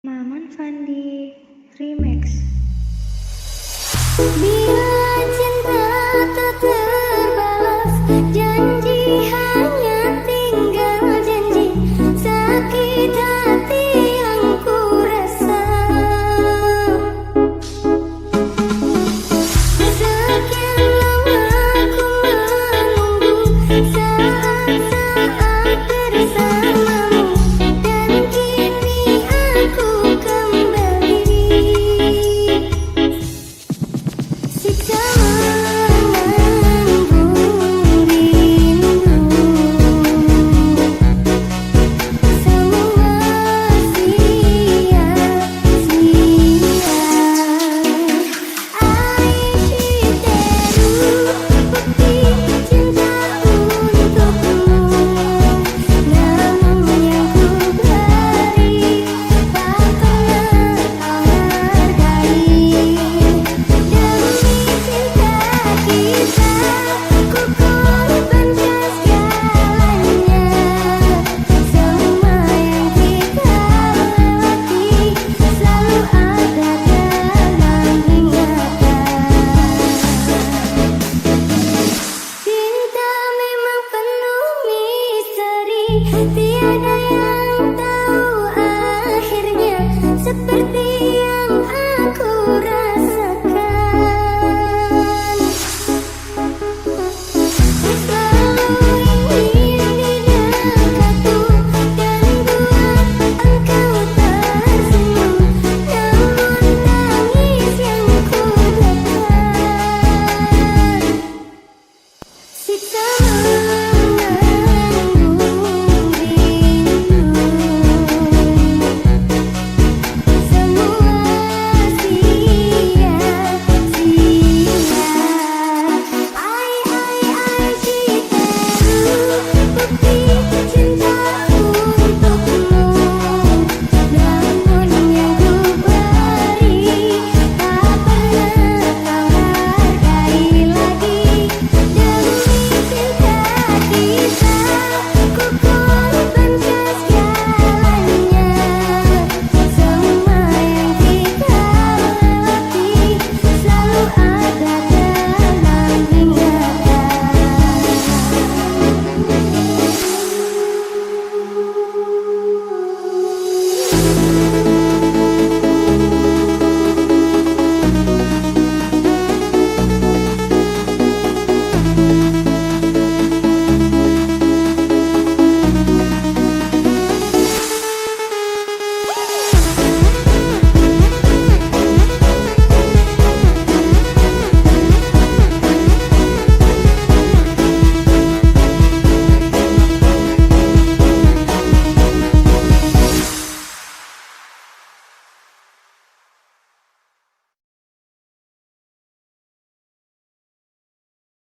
Maman Fandi Remix. Bila cinta tak terbalas, janji hanya tinggal janji. Sakit hati yang ku rasa. Sekian lama ku menunggu saat-saat bersamamu, dan kini aku kembali. Siksa menunggu rindu, semua sia-sia. Aishiteru, bukti cinta untukmu. Namun yang ku beri tak pernah kau hargai. Demi cinta kita, ku korbankan segalanya. Semua yang kita lewati selalu ada dalam ingatan. Cinta memang penuh misteri, tiada yang tahu akhirnya. Seperti yang aku rasakan, selalu ingin di dekatku dan buat engkau tersenyum. Namun tangis yang ku tekan, siksa menunggu rindu, semua sia-sia. Aishiteru, bukti cinta untukmu. Namun yang ku beri tak pernah kau hargai lagi. Demi cinta kita, ku korbankan segalanya. Semua yang kita lewati selalu ada dalam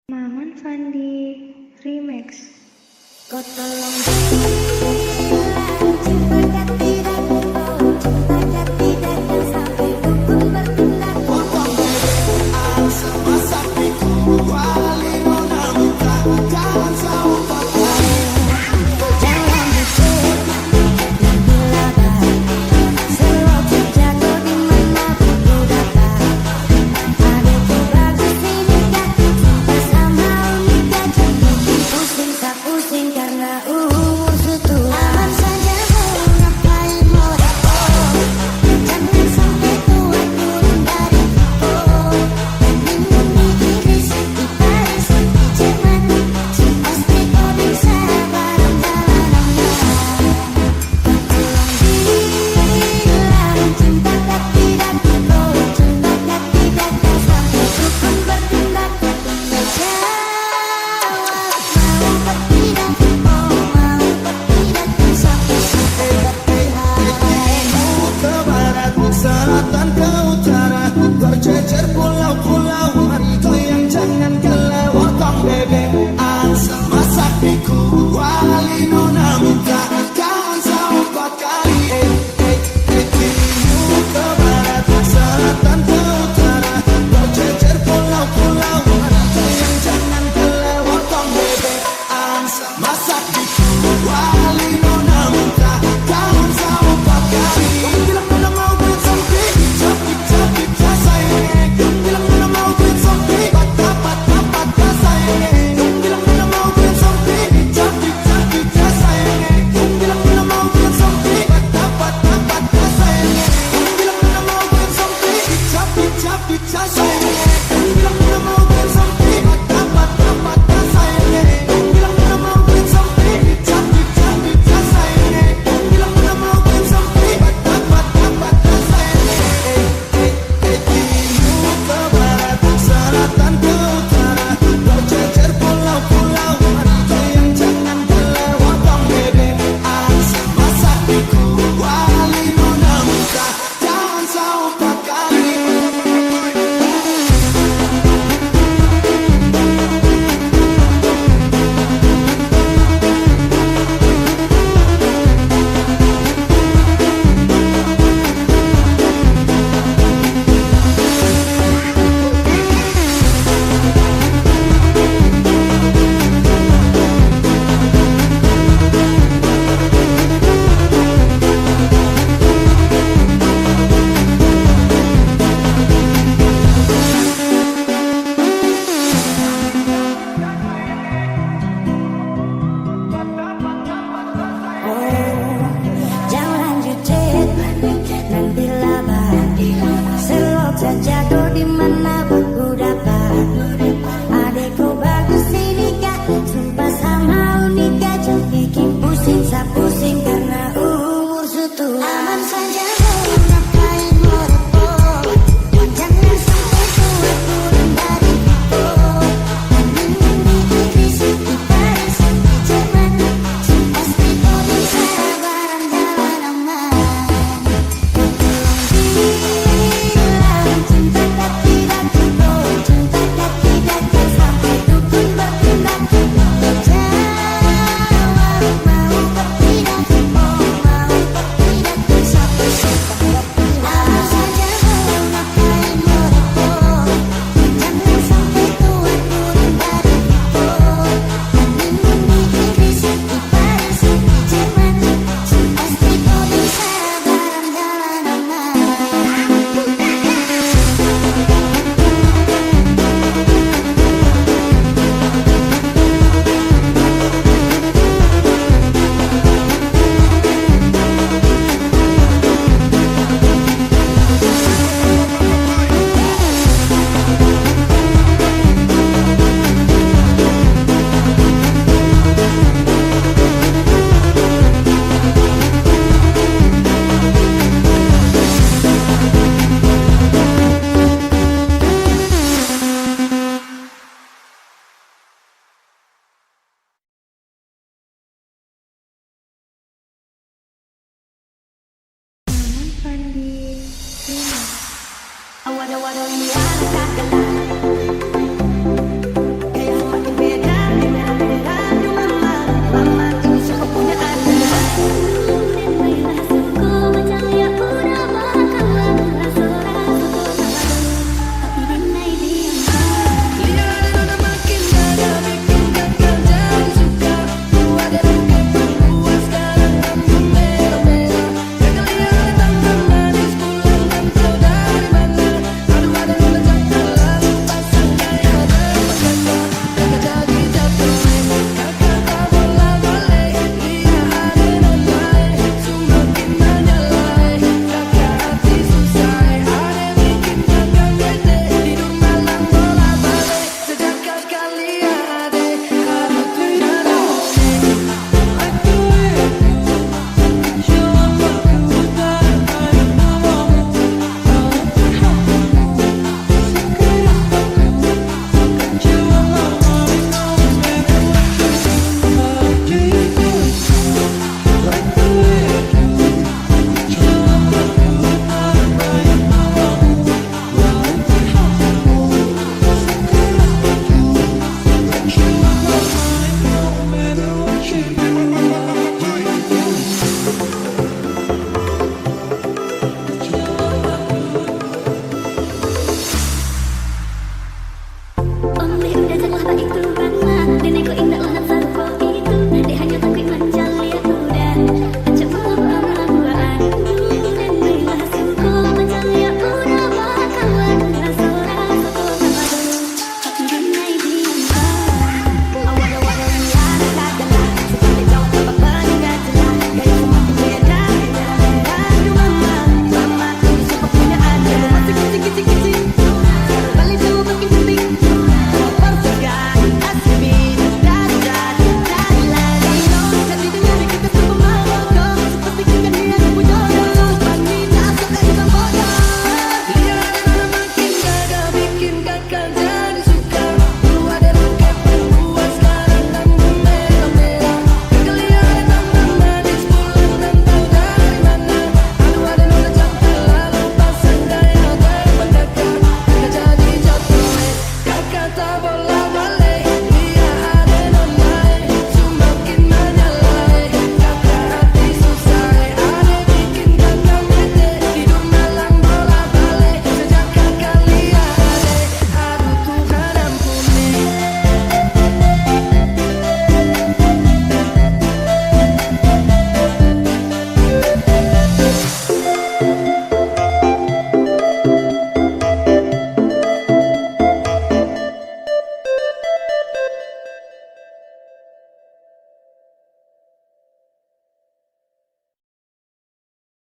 Maman Fandi Remix. Kau tolong bilang cinta tidak bohong, cinta tidak akan sampai hukum bertindak. Jangan dicek lebih labah, selalu terjaga di mana pun ku datang. Adikku bagus ini cantik, sama unik cantik. Pusing tak pusing karena umur sudah. Aman saja.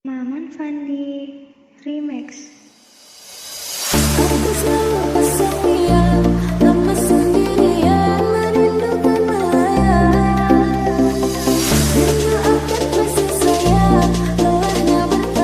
Maman Fandi Remix. Aku selalu kesepian, lama sendirian, merindukan melayang. Rindu akan kasih sayang, lelahnya bertanya.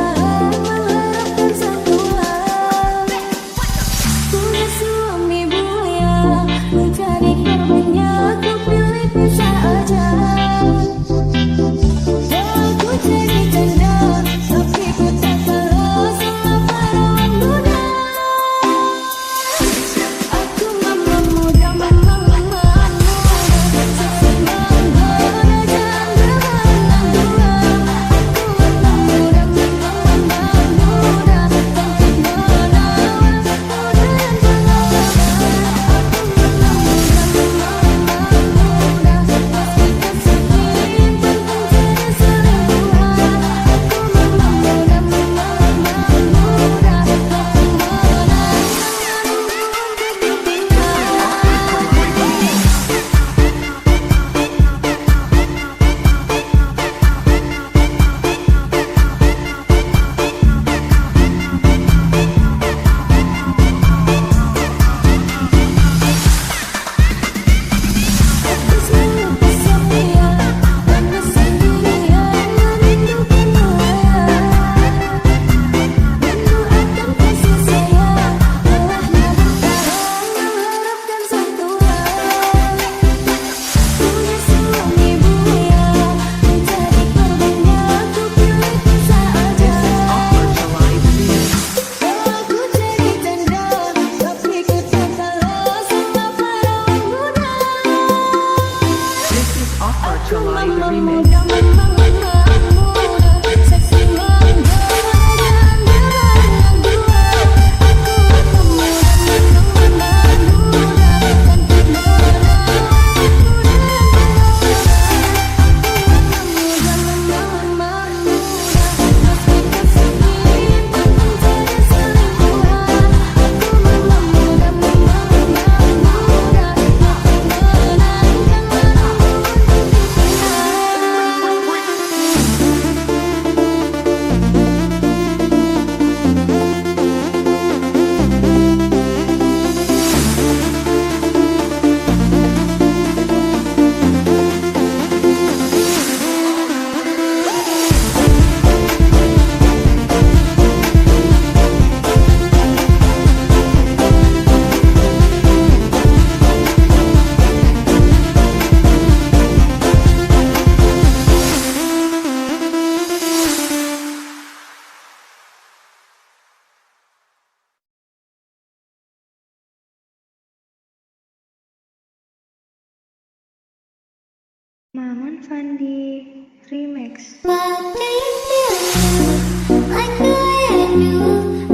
Maman Fandi Remix. What do you feel like the way I do?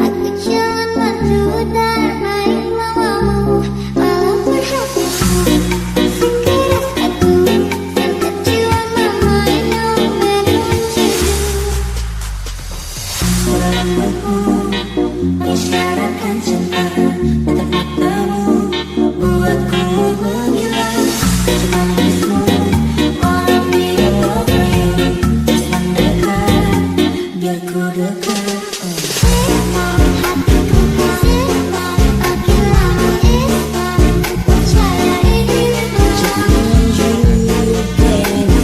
Aku jangan bantu darmai mamamu walaupun hatiku sekeras aku terkejut mama no menuju suaramu mengisyaratkan cinta tetap matamu buatku menggila kecepatanmu walau dia biar ku dekat hatiku simpan makin lama ispan percaya ini jangan you baby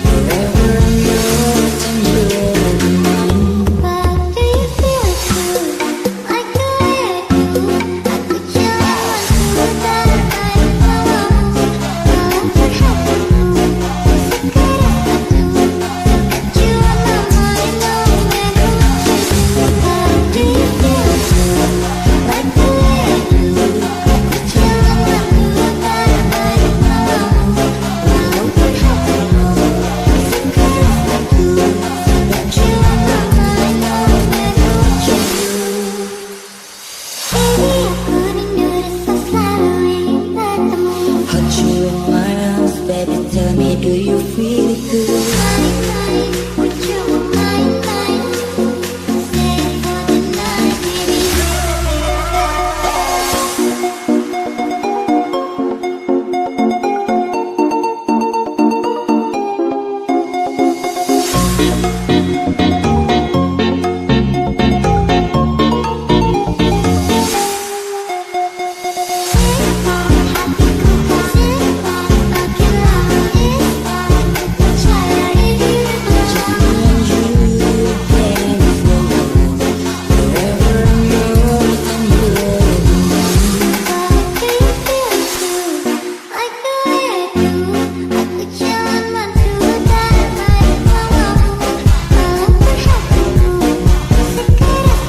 forever I'm yours and you're mine. But do you feel too like the way I do? Aku jangan sebentar main mamamu walaupun hatiku sekeras batu terkejut mama no menuju. But do you feel too like the way I do? Aku jangan sebentar main mamamu walaupun hatiku sekeras batu terkejut mama no menuju. Baby, aku rindu rasa selalu ingin bertemu. Hot you in my arms, baby, tell me, do you feel it too? Main-main, would you main-main? Stay for the night, baby. Hatiku simpan makin lama ispan percaya ini jangan You baby forever I'm yours and you're mine. But do you feel too like the way I do? Aku jangan bantu darmai mamamu walaupun hatiku sekeras batu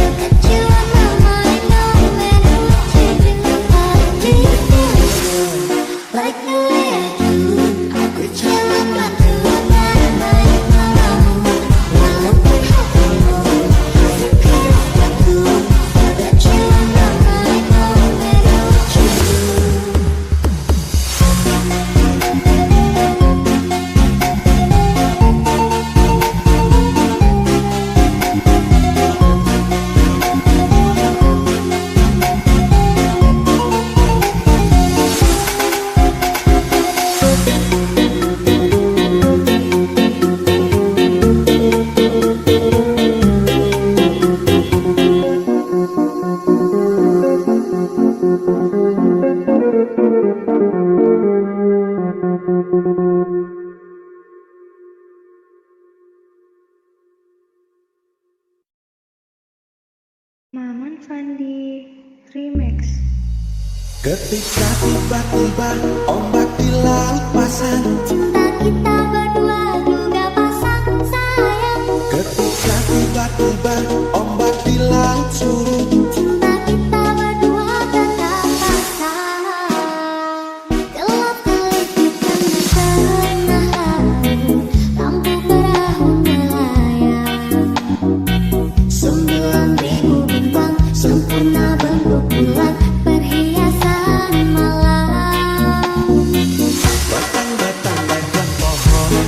terkejut mama no menuju. But do you feel too like the way I do? Aku jangan bantu darmai mamamu walaupun hatiku sekeras batu terkejut mama no menuju. Maman Fandi Remix. Ketika tiba-tiba ombak di laut pasang, Cinta kita berdua juga pasang sayang. ketika tiba-tiba ombak di laut surut, Cinta kita berdua tetap pasang. Gelap gelitikan di tengah laut, lampu perahu melayang. 9.000 bintang sempurna bentuk bulan perhiasan malam. batang-batang dan pohon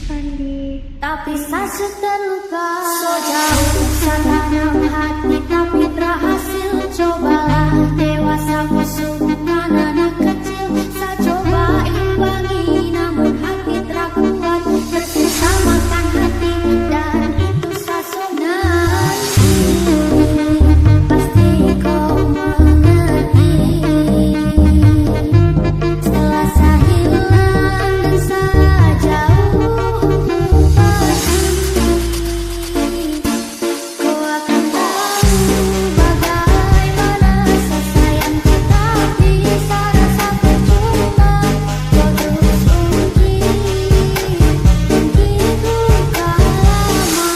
Fandi. Tapi saya terluka. So jauh dalam hati tapi berhasil. Cobalah dewasa musuh bukan anak kecil. Saya coba imbangi namun hati terkuat. Tersisa makan hati dan itu saya nanti. Pasti kau mengerti. Setelah saya hilang dan saya jauh untuk pergi, kau akan tahu bagaimana saya sayang tetapi saya rasa percuma. Kau terus ungkit luka lama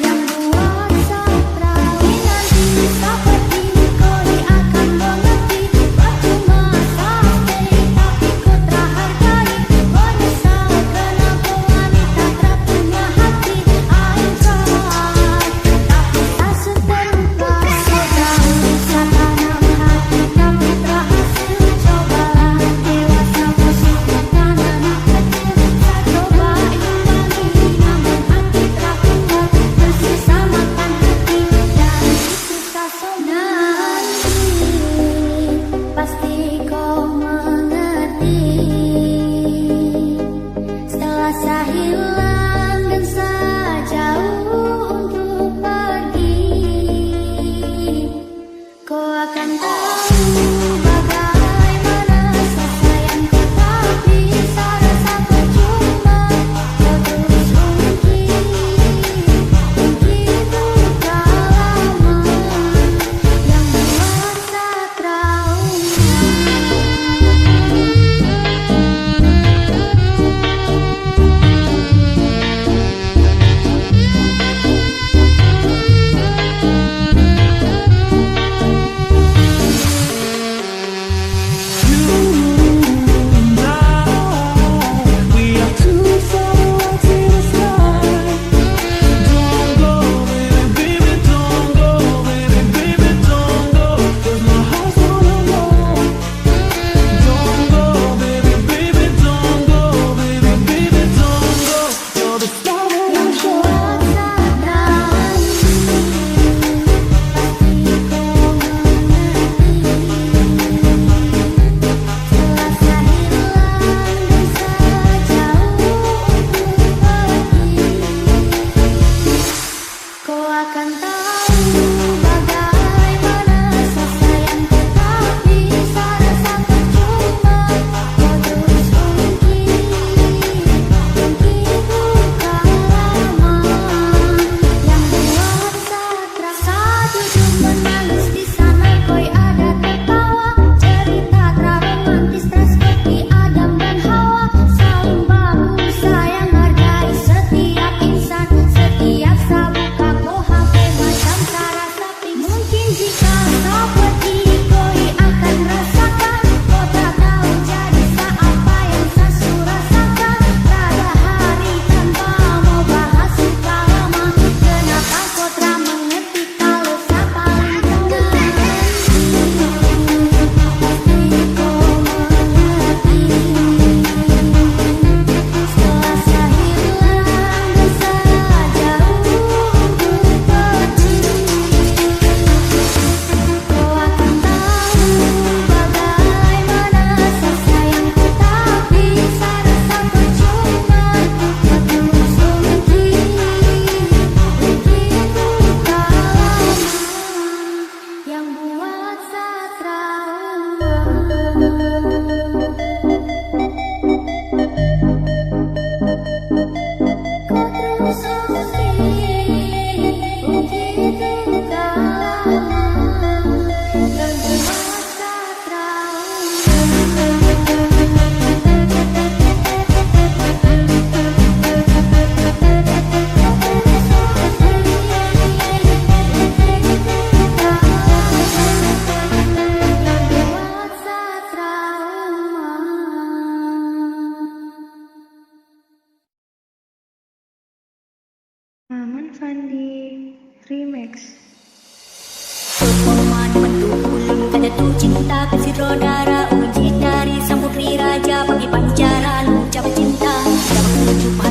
yang buat saya perawi. Nanti saya pergi kau akan mengerti. Percuma sampai tapi kau terhargai. Menyesal kenapa wanita terpunya hati. I'm sorry tapi saya terluka. So jauh dalam hati tapi berhasil. Cobalah dewasa musuh bukan anak kecil. Saya coba imbangi namun hati terkuat. Tersisa makan hati dan itu saya nanti. Pasti kau mengerti. Setelah saya hilang dan saya jauh untuk pergi, kau akan tahu bagaimana saya sayang tetapi saya rasa percuma. Kau terus ungkit luka lama yang buat saya trauma. We are too far to the sky. Don't go, baby, baby, don't go, baby, baby, don't go. 'Cause my heart's all alone. Don't go, baby, baby, don't go, baby, baby, don't go. You're the star of my show. Kau akan tahu bagaimana saya sayang tetapi saya rasa percuma. Kau terus ungkit luka lama yang buat saya terasa. Duduk menangis di sana koi ada tertawa. Cerita romantis seperti Adam dan Hawa. Saling bahu sayang hargai setiap insan. Setiap saya buka kau HP macam cara shopping. Mungkin jika kau pergi koi akan rasakan. Kau tak tahu jadi apa yang saya rasakan. Tiada hari tanpa mau bahas suka lama. Kenapa kau tak mengerti kalau saya paling mengerti. Pasti kau mengerti. Setelah saya hilang dan saya jauh untuk pergi, kau akan tahu bagaimana saya sayang tetapi saya rasa percuma. Kau terus ungkit luka lama yang buat saya trauma. Kau terus ungkit luka lama yang buat saya Maman Fandi Remix. Pepoman mentu ulun kada tu cinta kasih rodara uji dari sang putri raja bagi pancaran ucap cinta dapat berjumpa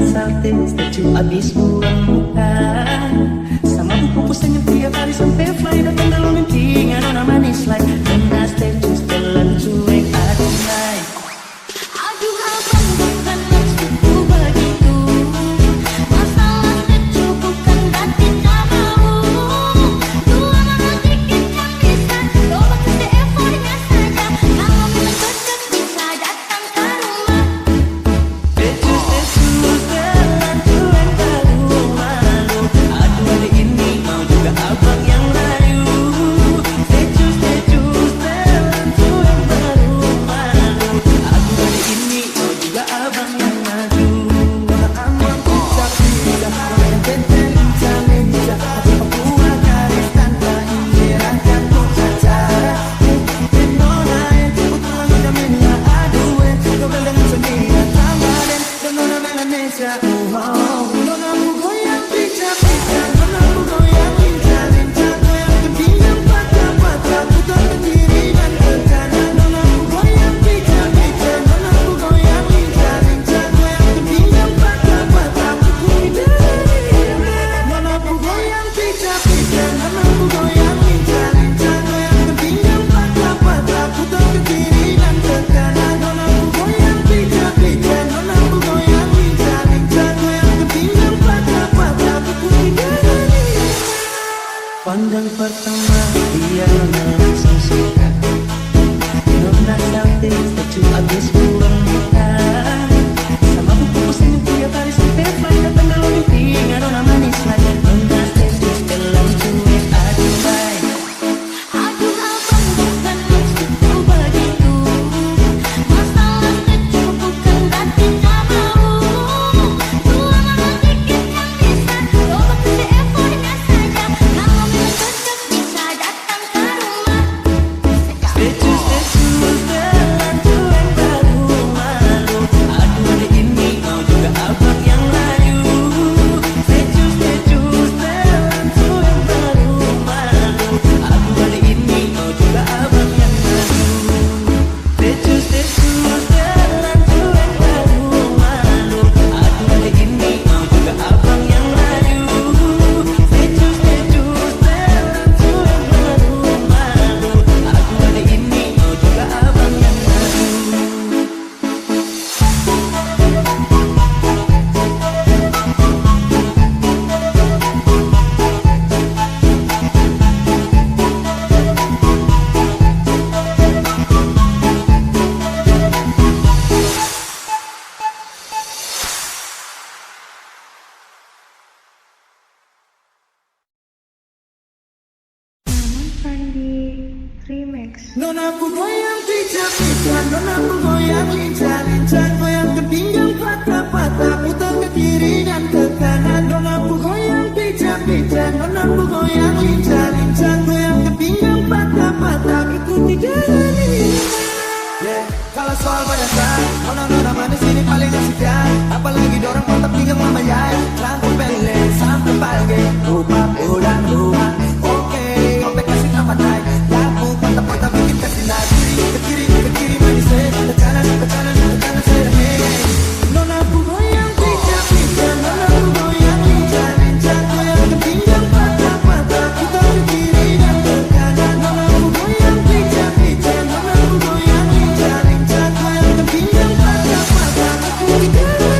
salting statue abis buang muka. Sama buku pusing yang tiap hari sampai fly. Datang dalam mimpi nggak manis like Nona statue setelan cuek aduh naik. Aduh abang bukan maksudku begitu. Masalah statue bukan berarti tak mau. Dua malam dikit yang bisa. Coba kasih effortnya saja. Kalau memang cocok bisa datang ke rumah. Statue setelan cuek aduh malu. Aduh hari ini mau juga abang yang layu. Statue setelan cuek aduh malu. Aduh hari ini mau juga abang yang maju. Amor bisa bisa yang penting ninja aku garis tanpa ingirakan tuh saja. Nona itu pulang udah mena aduh kau dengan sendiri tamarin Nona Melanesia. Nona aku goyang pijak Nona aku goyang linja goyang ke pinggang patah putar ke kiri dan ke kanan. Nona aku goyang pijak Nona aku goyang linja goyang ke pinggang patah pukul dari Nona aku goyang pijak Nona aku goyang linja goyang ke pinggang patah putar ke kiri dan ke kanan. Nona aku goyang pijak Nona aku goyang linja goyang ke pinggang patah pukul dari. Pandang pertama dia langsung suka. Nona salting statue abis buang muka. Sama buku pusing yang tiap hari sampai fly. Datang dalam mimpi nggak manis lagi. Nona statue setelan cuek aduh baik. Aduh abang bukan maksudku begitu. Masalah statue bukan berarti tak mau. Dua malam dikit yang bisa. Coba kasih effortnya saja. Kalau memang cocok bisa datang ke rumah. Statue setelan cuek aduh malu. Aduh hari ini mau juga abang yang layu. Statue setelan cuek aduh malu. Aduh hari ini mau juga abang yang layu. Statue setelan cuek aduh malu. Aduh hari ini mau juga abang yang layu. Statue setelan cuek aduh malu. Aduh hari ini mau juga abang yang layu. Maman Fandi Remix. Nona aku goyang pijak Nona aku goyang linja goyang ke pinggang patah putar ke kiri dan ke kanan. Nona aku goyang pijak Nona aku goyang linja goyang ke pinggang patah ikuti jalan. Kalau soal bayaran, nona manis ini paling setia. Apalagi dorang mantap pinggang mama yai. Rambut pendek sampai pagi, rupa pulang rumah. Oke, sampai kasih nama naik. Lampu patah bikin kasih lagi. Ke kiri manis ke kanan saya hey. Nona aku goyang pijak Nona aku goyang linja goyang ke pinggang patah putar ke kiri dan ke kanan. Nona aku goyang pijak Nona aku goyang linja goyang ke pinggang patah ikuti jalan.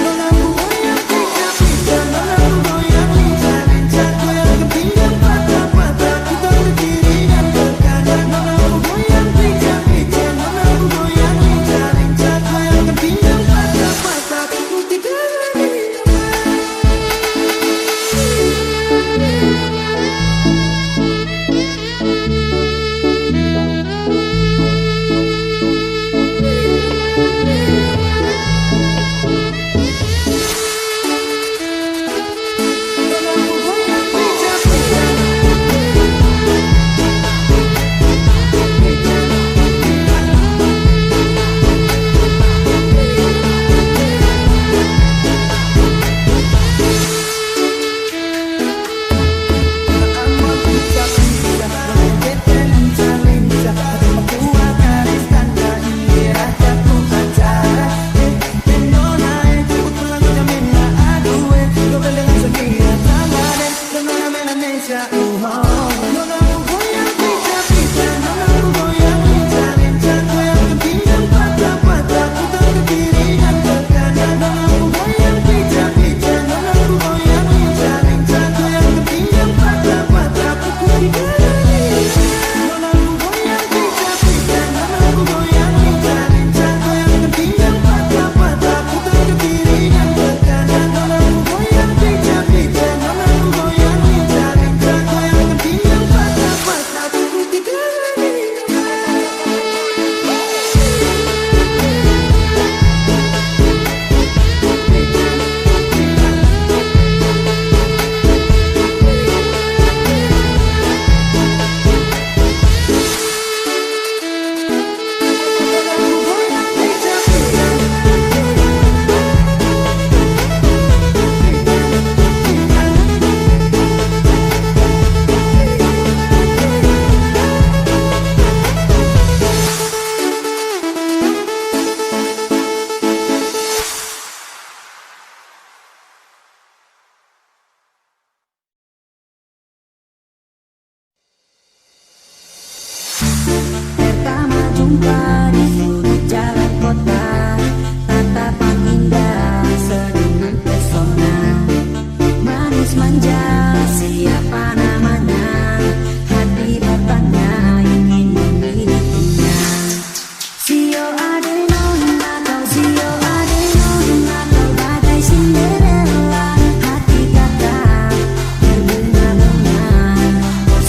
Nona aku goyang pijak Nona aku goyang linja jumpa di sudut jalan kota, tatapan indah senyum pesona, manis manja siapa namanya, hati bertanya ingin memilikinya. Sio ade nona kau, sio ade nona kau bagai Cinderella, hati kata berbunga-bunga.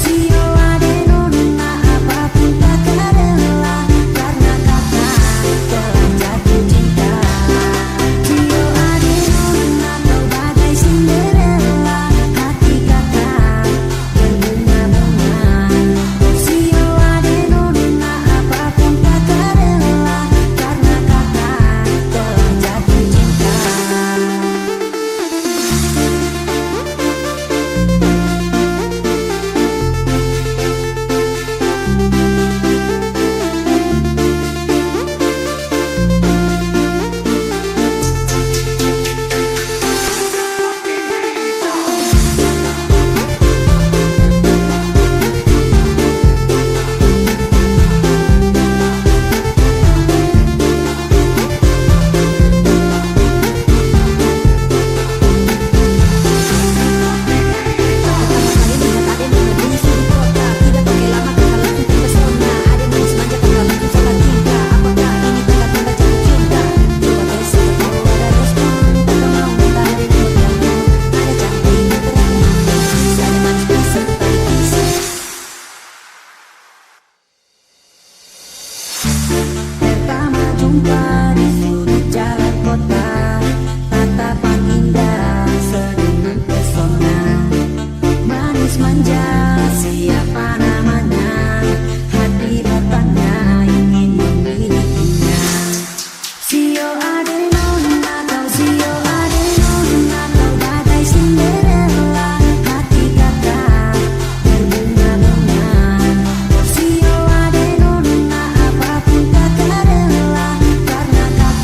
Sio ade nona apapun tak rela, karena kata telah jatuh cinta. Sio ade nona kau bagai Cinderella, hati kata berbunga-bunga. Sio ade nona apapun tak rela, karena kata telah jatuh cinta. Pertama jumpa di sudut jalan kota, tatapan indah senyum pesona, manis manja siapa namanya, hati bertanya ingin memilikinya. Sio ade nona kau, sio ade nona kau bagai Cinderella, hati kata berbunga-bunga. Sio ade nona apapun tak rela, karena kata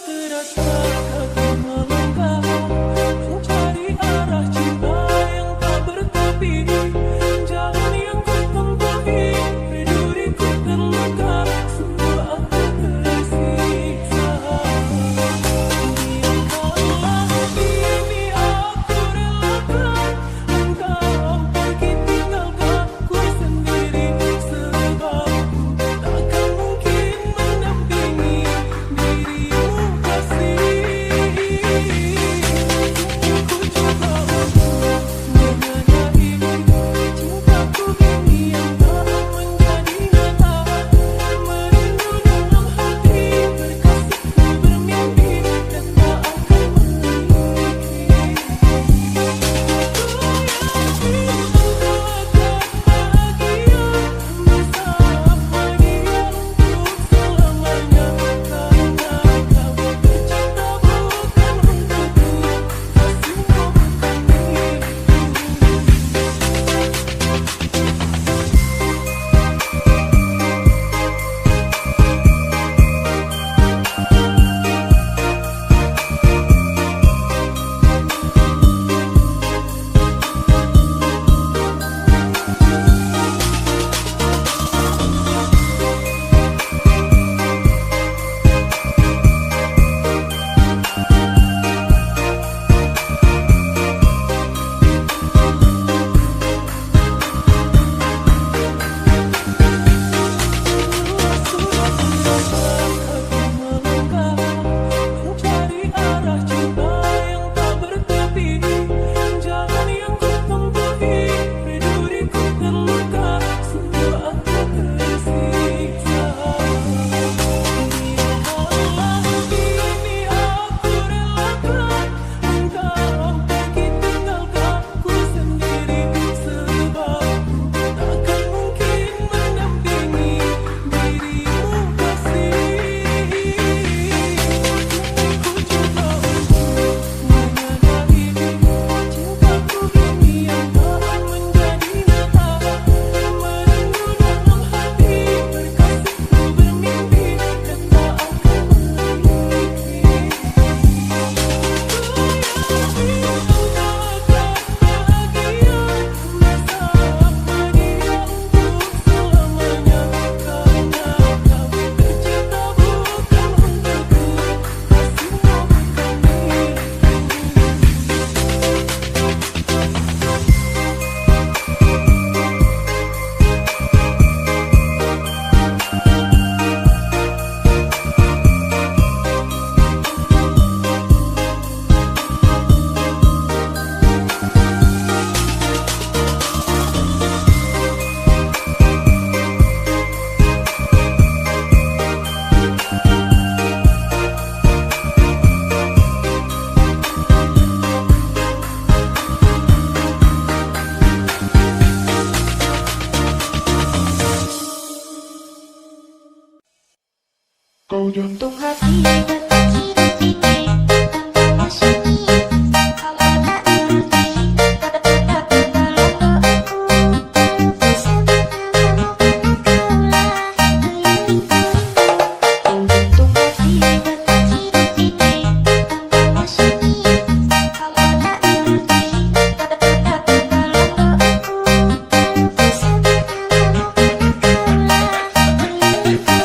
terasa kaki melangkah mencari arah cinta yang tak bertepi. Jalan yang ku tempuhi, diriku terluka, semua aku tersiksa. Biarkanlah ini aku relakan engkau pergi tinggalkanku sendiri, sebab takkan mungkin mendampingi dirimu kasih. Ku coba untuk menyayangi cintaku ini yang tak menjadi nyata. Merindu dalam hati, berkasihku bermimpi dan tak akan memiliki. Ku yakin engkau akan bahagia bersama dia untuk selamanya, karena kau tercinta bukan untukku, kasihmu bukan mencari arah cinta yang tak bertepi. Jalan yang ku tempuhi, diriku terluka, semua aku tersiksa. Biarkanlah ini aku relakan engkau pergi tinggalkanku sendiri, sebab takkan mungkin mendampingi dirimu kasih. Ku coba untuk menyayangi cintaku ini yang tak menjadi nyata. Merindu dalam hati, berkasihku bermimpi dan tak akan memiliki. Ku yakin engkau akan bahagia bersama dia untuk selamanya, karena kau tercinta bukan untukku, kasihmu bukan Kau jantung hati berkecil tanpa maksud, kau tak mengerti tapi kalau aku sebab kamu kaulah milikku. Kau jantung hati berkecil tanpa maksud, kau tak mengerti tapi kalau aku sebab kamu kaulah milikku.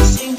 Sing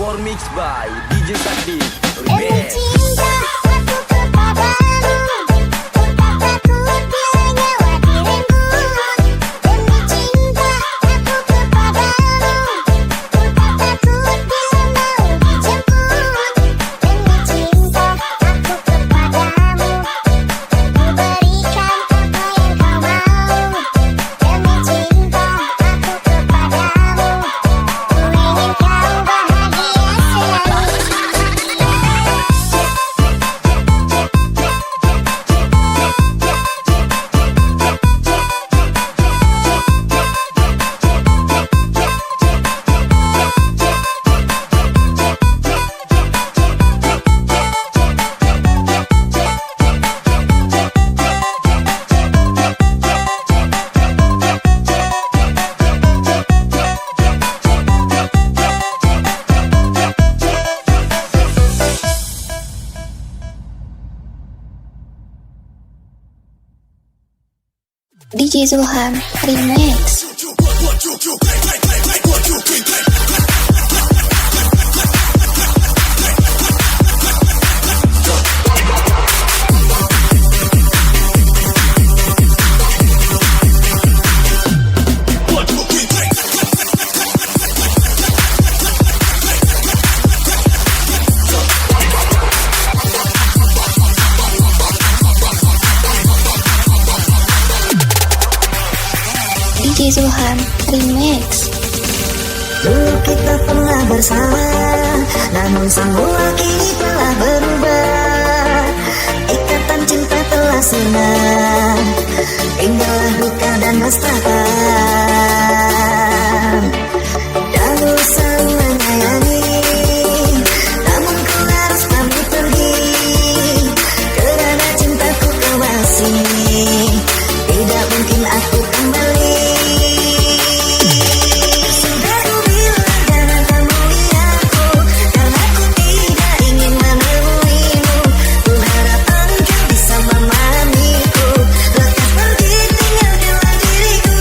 For mix by DJ Sakti Demi Remix. cinta aku kepadamu, ku tak takut bila nyawa dirimu. Demi cinta aku kepadamu, ku tak takut bila mau dijemput. Demi cinta aku kepadamu, ku berikan apa yang kau mau. Demi cinta aku kepadamu, ku ingin kau bahagia selalu. DJ Zulham Remix. DJ Zulham Remix. Dulu kita pernah bersama, namun semua kini telah berubah. Ikatan cinta telah sirna, tinggallah luka dan nestapa. Dahulu saling menyayangi, namun kau harus pamit pergi. Kerana cintaku kau masih, tidak mungkin aku kembali. Sudah ku bilang jangan temui aku, karena ku tidak ingin menemuimu. Ku harap engkau bisa memahamiku, lekas pergi tinggalkanlah diriku.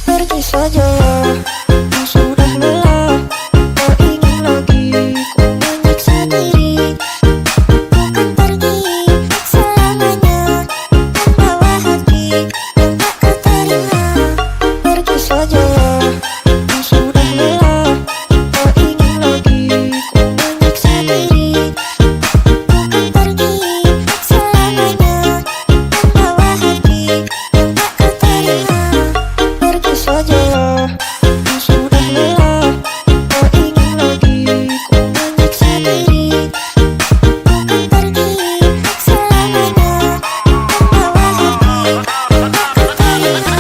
Pergi sajalah, kau sudah lelah. Kau ingin lagi ku menyiksa diri. Bukan pergi selamanya, membawa hati yang tak kau terima. Pergi sajalah, kau sudah lelah. Kau ingin lagi ku menyiksa diri. Bukan pergi selamanya, membawa hati yang tak kau terima. Pergi sajalah, kau sudah lelah. Kau ingin lagi ku menyiksa diri. Bukan pergi selamanya, membawa hati yang tak kau terima.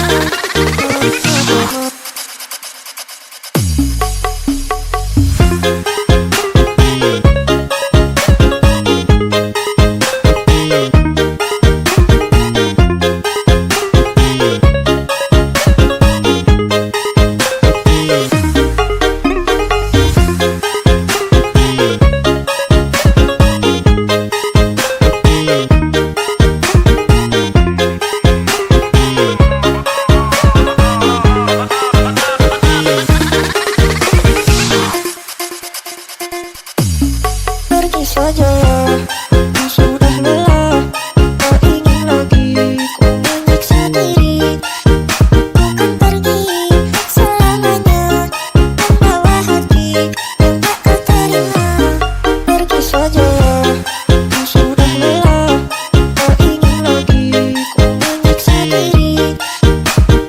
Pergi sajalah, kau sudah lelah. Kau ingin lagi ku menyiksa diri. Bukan pergi selamanya, membawa hati yang tak kau terima. Pergi sajalah, kau sudah lelah. Kau ingin lagi ku menyiksa diri.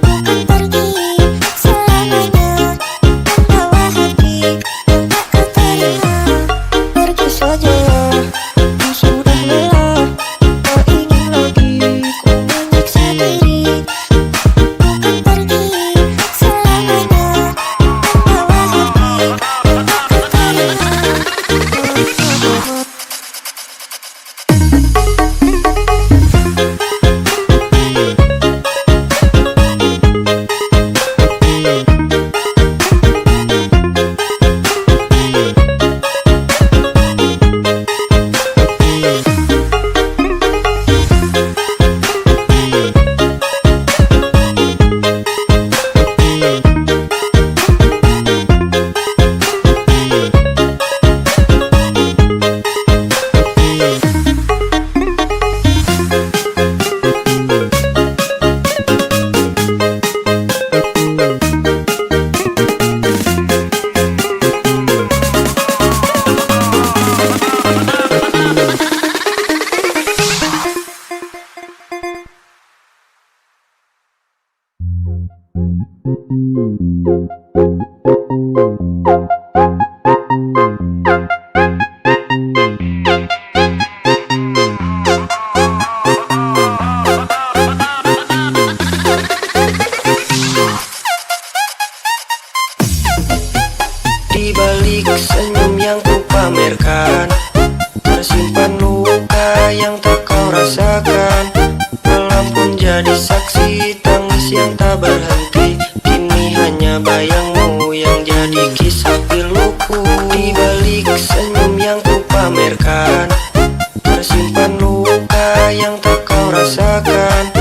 Bukan pergi selamanya, membawa hati yang tak kau terima. Pergi sajalah, kau sudah lelah. Kau ingin lagi ku menyiksa diri. Bukan pergi selamanya, membawa hati yang tak kau terima. Di balik senyum yang ku pamerkan, tersimpan luka yang tak kau rasakan. Malam pun jadi saksi tangis yang tak berhenti. Kini hanya bayangmu yang jadi kisah piluku. Di balik senyum yang ku pamerkan, tersimpan luka yang tak kau rasakan.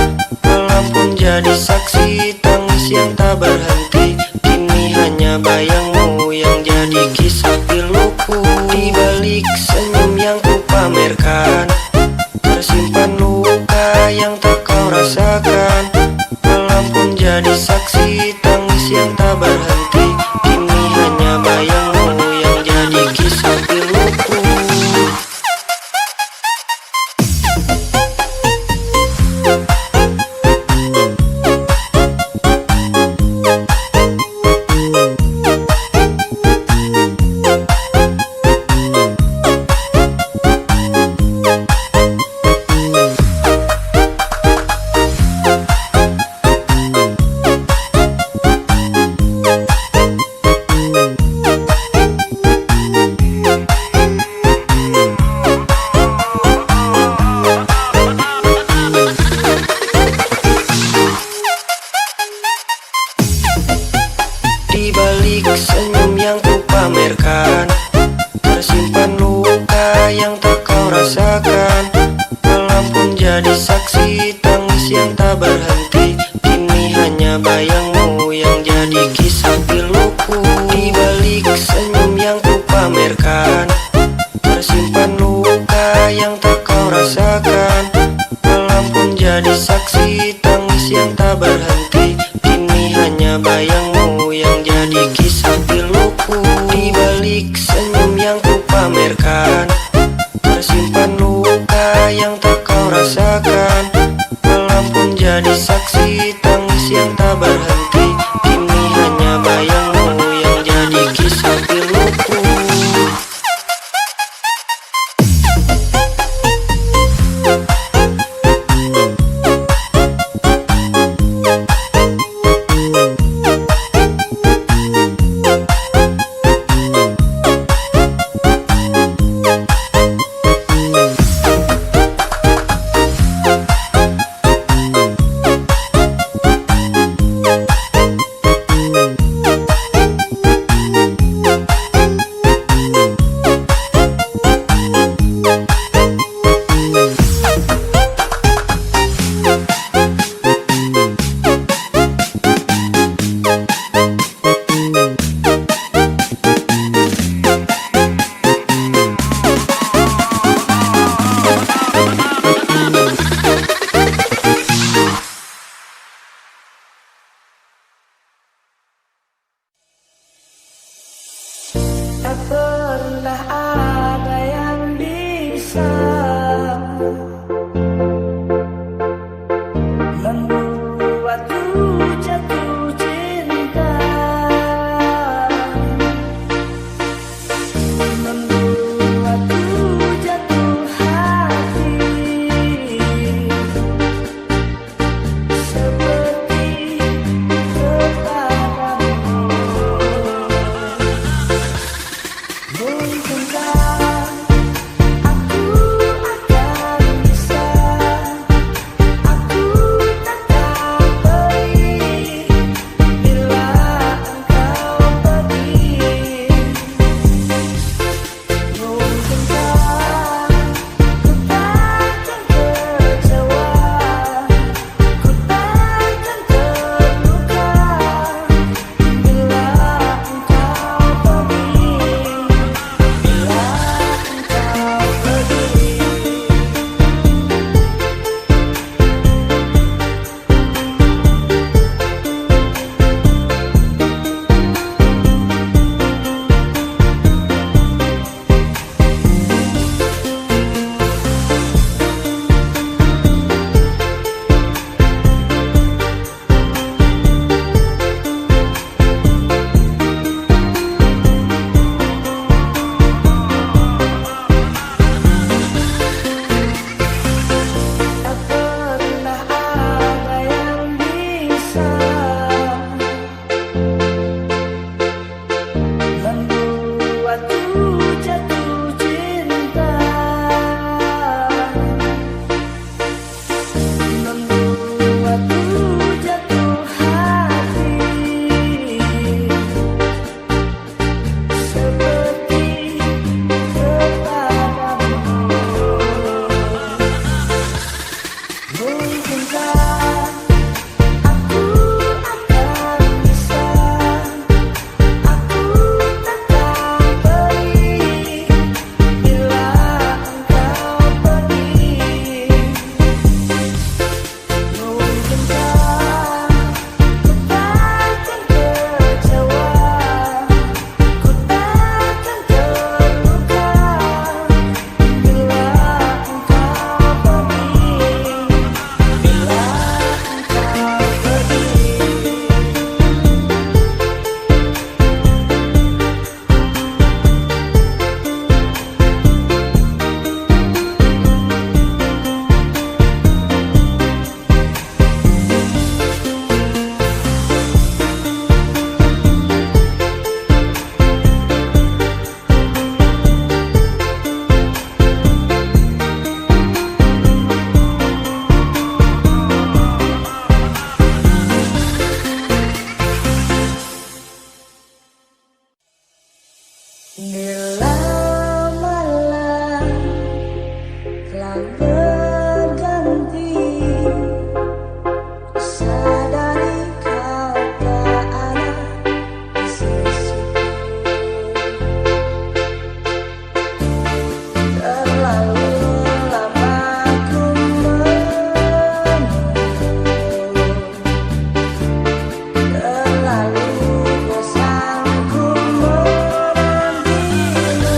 Malam pun jadi saksi tangis yang tak berhenti. Kini hanya bayangmu yang jadi kisah piluku. Di balik senyum yang ku pamerkan, tersimpan luka yang tak kau rasakan. Malam pun jadi saksi tangis yang tak berhenti. Kini hanya bayangmu yang jadi kisah piluku. pamerkan. Tersimpan luka yang tak kau rasakan. Malam pun jadi saksi tangis yang tak berhenti. Kini hanya bayangmu yang jadi kisah piluku. Di balik senyum yang ku pamerkan, tersimpan luka yang tak kau rasakan. Malam pun jadi saksi tangis yang tak berhenti. Kini hanya bayangmu yang jadi kisah piluku. Di balik senyum yang ku pamerkan, tersimpan luka yang tak kau rasakan. Malam pun jadi saksi tangis yang tak berhenti. Kini hanya bayangmu yang jadi kisah piluku. Tak pernah ada yang bisa membuatku jatuh cinta, membuatku jatuh hati seperti kepadamu. Mungkinkah aku akan bisa, aku takkan pergi bila engkau pergi. Mungkinkah ku takkan kecewa, ku takkan terluka bila engkau pergi. Bila Bila malam telah berganti, sadari kau tak ada di sisiku. Terlalu lama ku menunggu, terlalu bosan ku menantimu.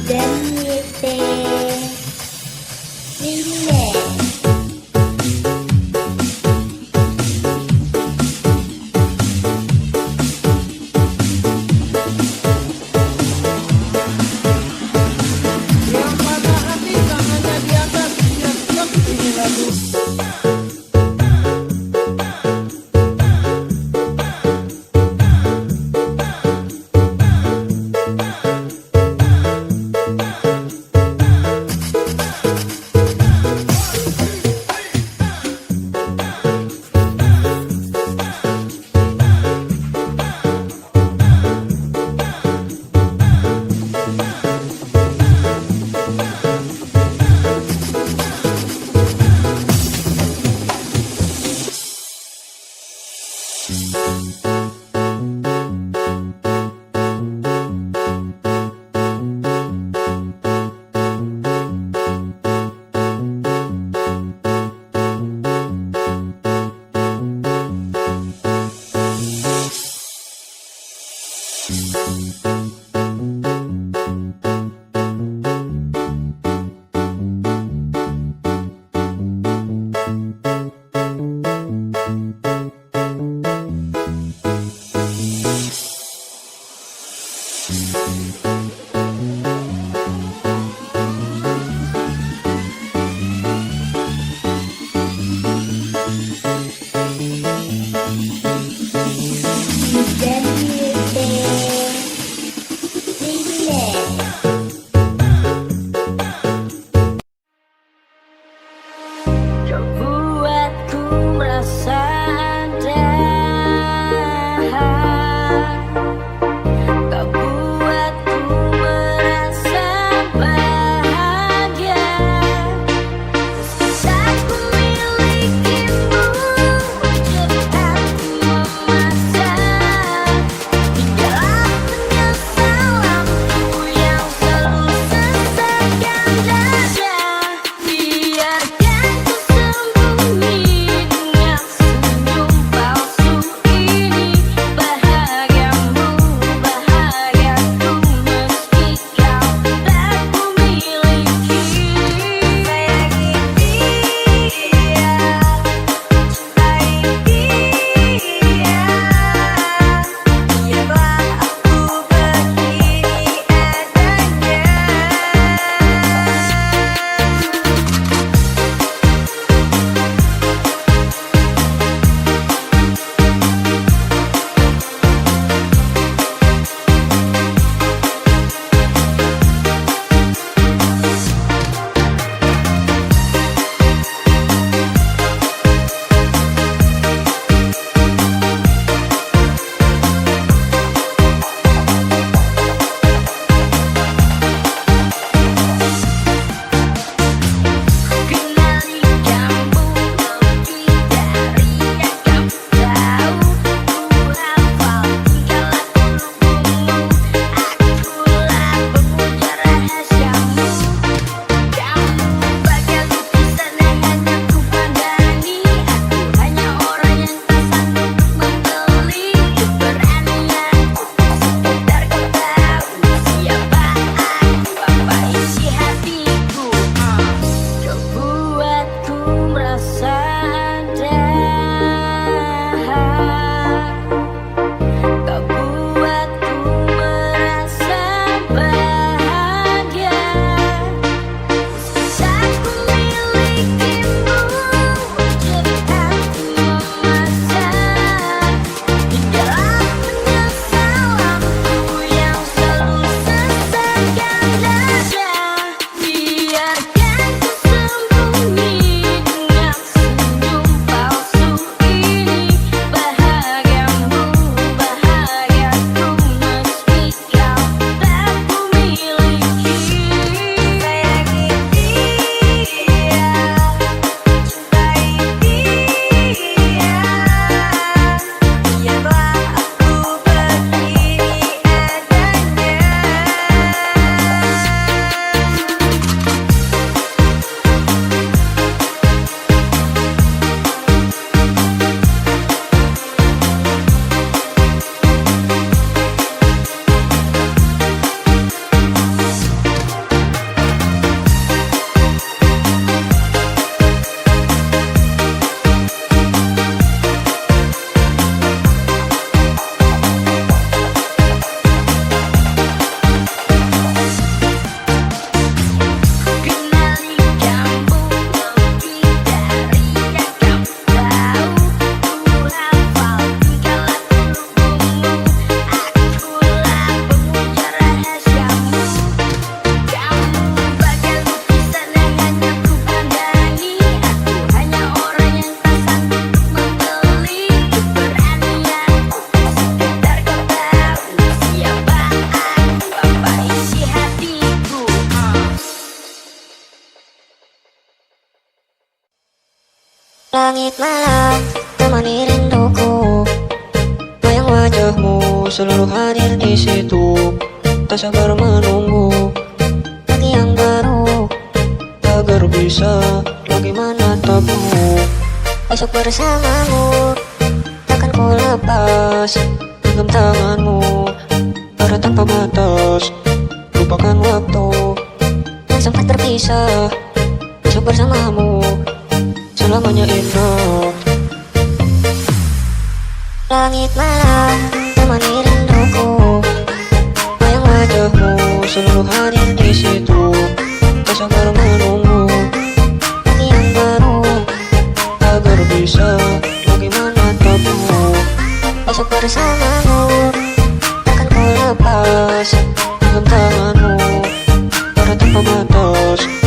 dan Yete Remix. Yang patah hati tangannya di atas, siap-siap ini lagu. Langit malam temani rinduku, bayang wajahmu selalu hadir di situ. Tak sabar menunggu pagi yang baru agar bisa lagi menatapmu. Esok bersamamu takkan ku lepas genggam tanganmu, arah tanpa batas. Lupakan waktu yang sempat terpisah. Esok bersamamu selamanya indah. Langit malam temani rinduku, bayang wajahmu selalu hadir di situ. Tak sabar menunggu pagi yang baru agar bisa lagi menatapmu. Esok bersamamu takkan ku lepas genggam tanganmu, arah tanpa batas.